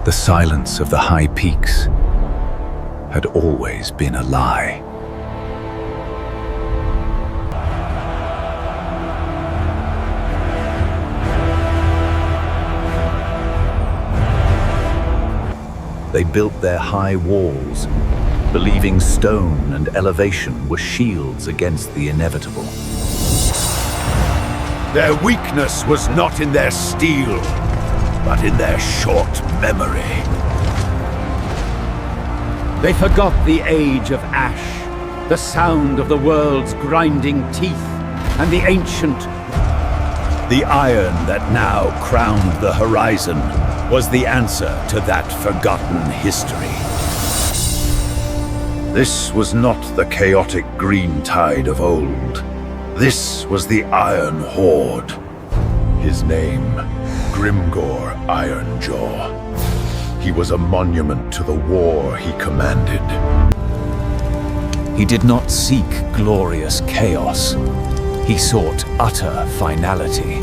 The silence of the high peaks had always been a lie. They built their high walls, believing stone and elevation were shields against the inevitable. Their weakness was not in their steel, but in their short memory. They forgot the age of ash, the sound of the world's grinding teeth, and the ancient... The iron that now crowned the horizon was the answer to that forgotten history. This was not the chaotic green tide of old. This was the Iron Horde. His name, Grimgor Ironjaw. He was a monument to the war he commanded. He did not seek glorious chaos. He sought utter finality.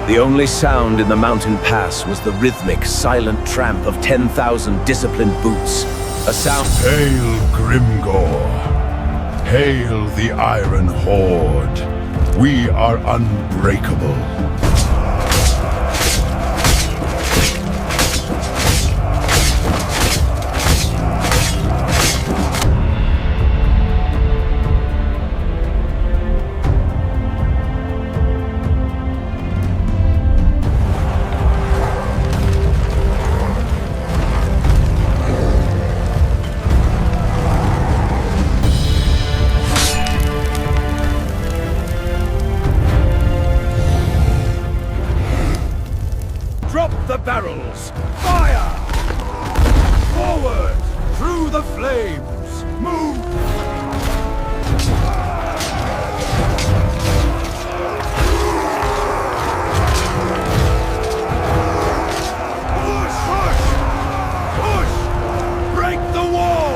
The only sound in the mountain pass was the rhythmic, silent tramp of 10,000 disciplined boots. A sound... Hail Grimgor! Hail the Iron Horde! We are unbreakable. Drop the barrels! Fire! Forward! Through the flames! Move! Push! Push! Push! Break the wall!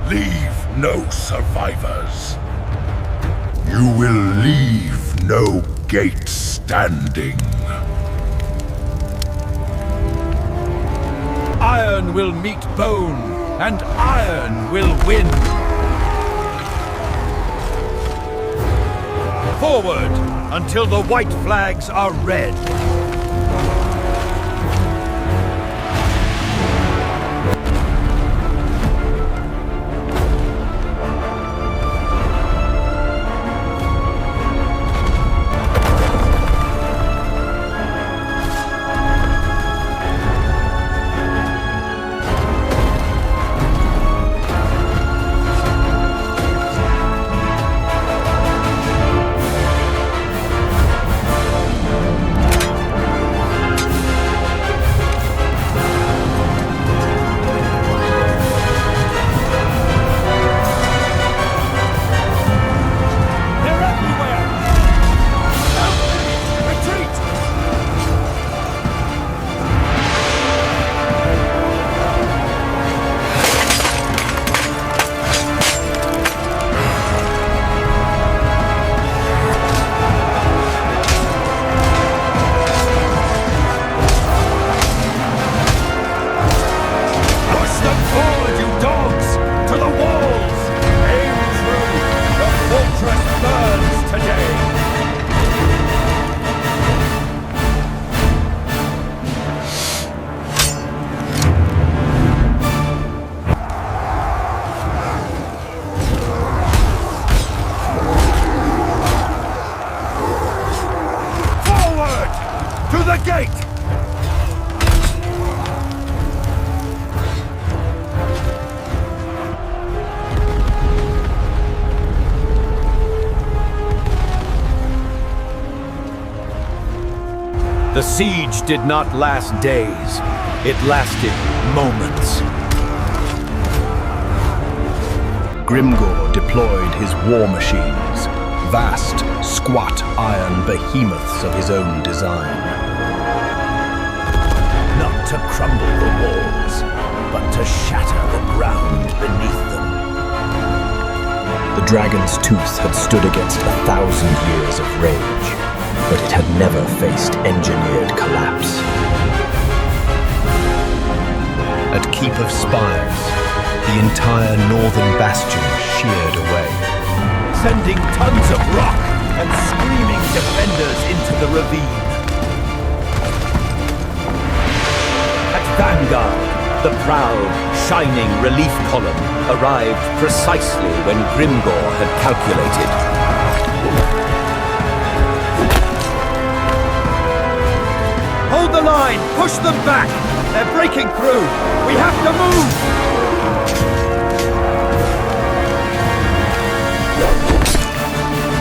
Leave no survivors. You will leave no gate standing. Iron will meet bone, and iron will win! Forward, until the white flags are red! burns today! To the gate! The siege did not last days. It lasted moments. Grimgor deployed his war machines, vast, squat iron behemoths of his own design. Not to crumble the walls, but to shatter the ground beneath them. The dragon's tooth had stood against 1,000 years of rage, but it had never faced engineered collapse. At Keep of Spires, the entire northern bastion sheared away, sending tons of rock and screaming defenders into the ravine. At Vanguard, the proud, shining relief column arrived precisely when Grimgor had calculated. Hold the line! Push them back! They're breaking through! We have to move!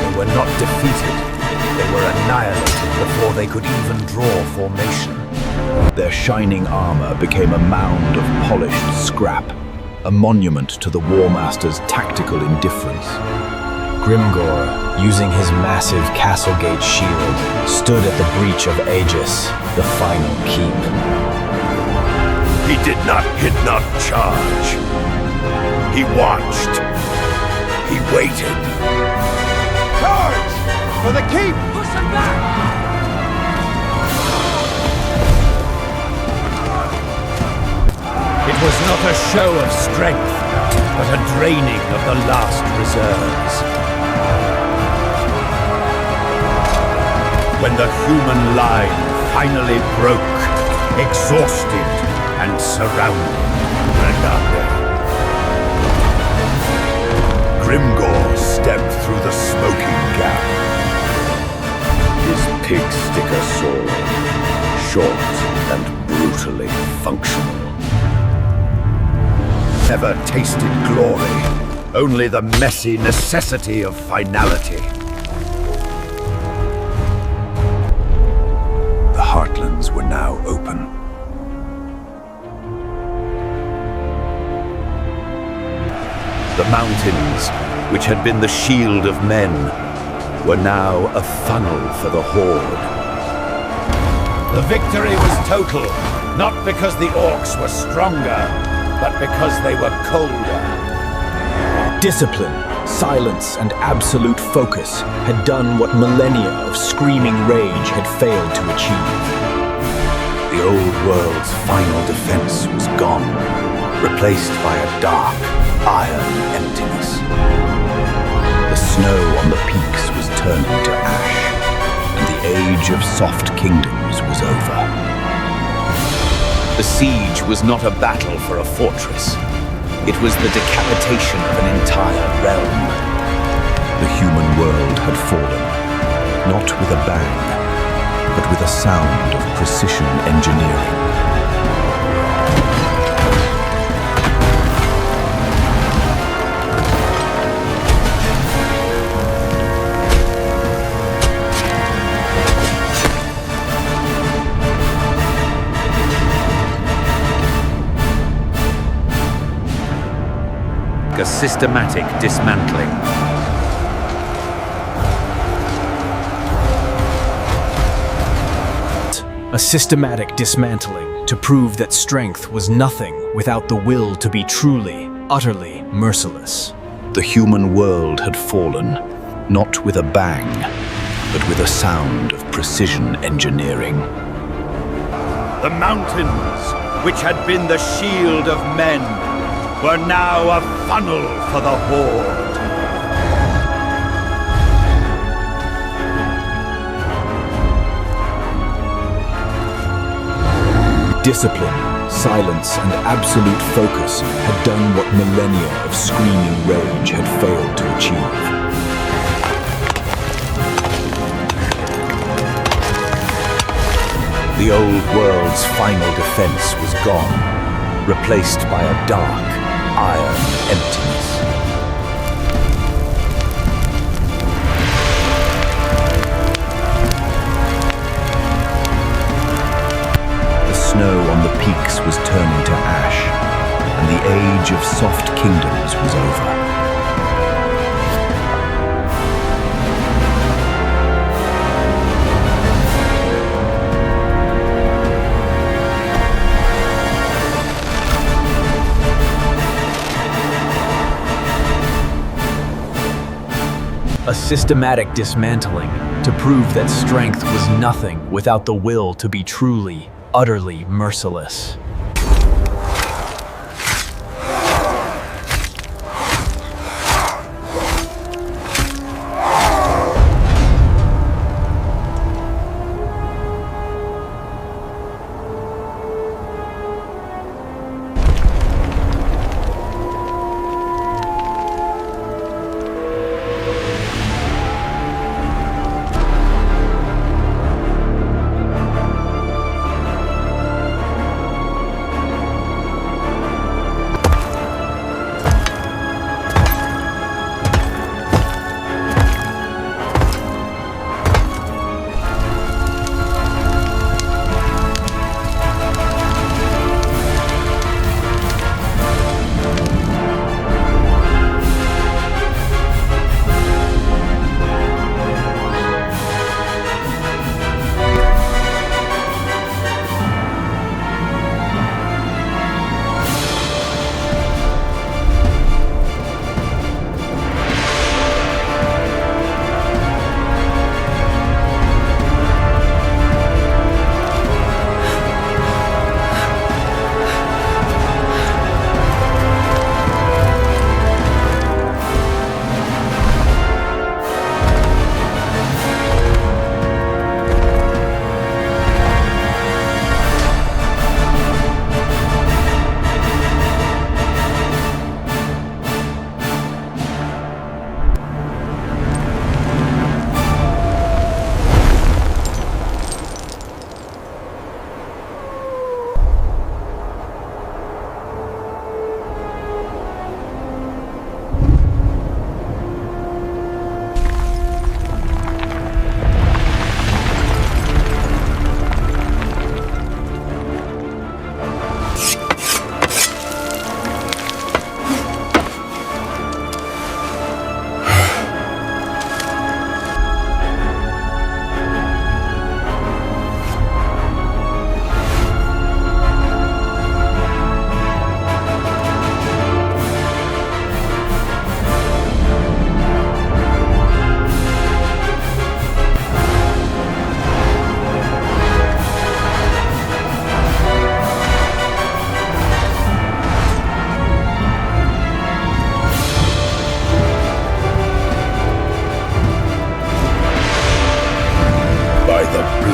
They were not defeated. They were annihilated before they could even draw formation. Their shining armor became a mound of polished scrap, a monument to the Warmaster's tactical indifference. Grimgor, using his massive Castlegate shield, stood at the breach of Aegis, the final keep. He did not charge. He watched. He waited. Charge! For the keep! Push them back! It was not a show of strength, but a draining of the last reserves. When the human line finally broke, exhausted and surrounded Renate, Grimgor stepped through the smoking gap. His pig-sticker sword, short and brutally functional. Never tasted glory, only the messy necessity of finality. The heartlands were now open. The mountains, which had been the shield of men, were now a funnel for the Horde. The victory was total, not because the orcs were stronger, but because they were colder. Discipline, silence, and absolute focus had done what millennia of screaming rage had failed to achieve. The old world's final defense was gone, replaced by a dark, iron emptiness. The snow on the peaks was turning to ash, and the age of soft kingdoms was over. The siege was not a battle for a fortress. It was the decapitation of an entire realm. The human world had fallen, not with a bang, but with a sound of precision engineering. A systematic dismantling. A systematic dismantling to prove that strength was nothing without the will to be truly, utterly merciless. The human world had fallen, not with a bang, but with a sound of precision engineering. The mountains, which had been the shield of men, were now a funnel for the Horde. Discipline, silence, and absolute focus had done what millennia of screaming rage had failed to achieve. The old world's final defense was gone, replaced by a dark, iron emptiness. The snow on the peaks was turning to ash, and the age of soft kingdoms was over. A systematic dismantling to prove that strength was nothing without the will to be truly, utterly merciless.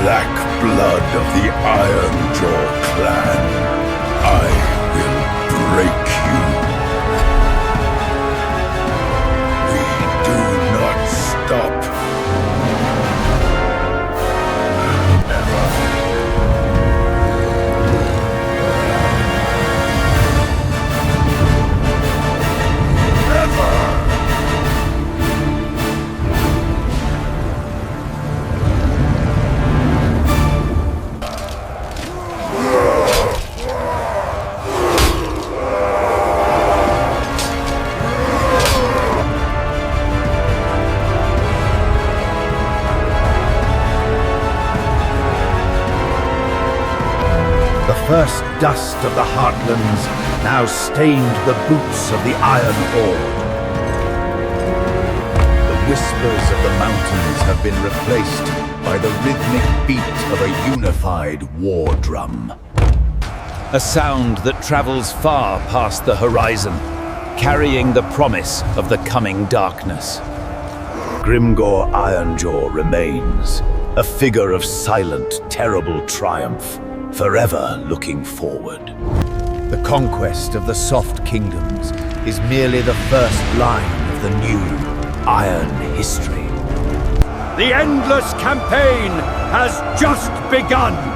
black blood of the Ironjaw clan, I will break you. We do not stop. The first dust of the heartlands now stained the boots of the Iron Horde. The whispers of the mountains have been replaced by the rhythmic beat of a unified war drum. A sound that travels far past the horizon, carrying the promise of the coming darkness. Grimgor Ironjaw remains, a figure of silent, terrible triumph, forever looking forward. The conquest of the Soft Kingdoms is merely the first line of the new Iron history. The endless campaign has just begun!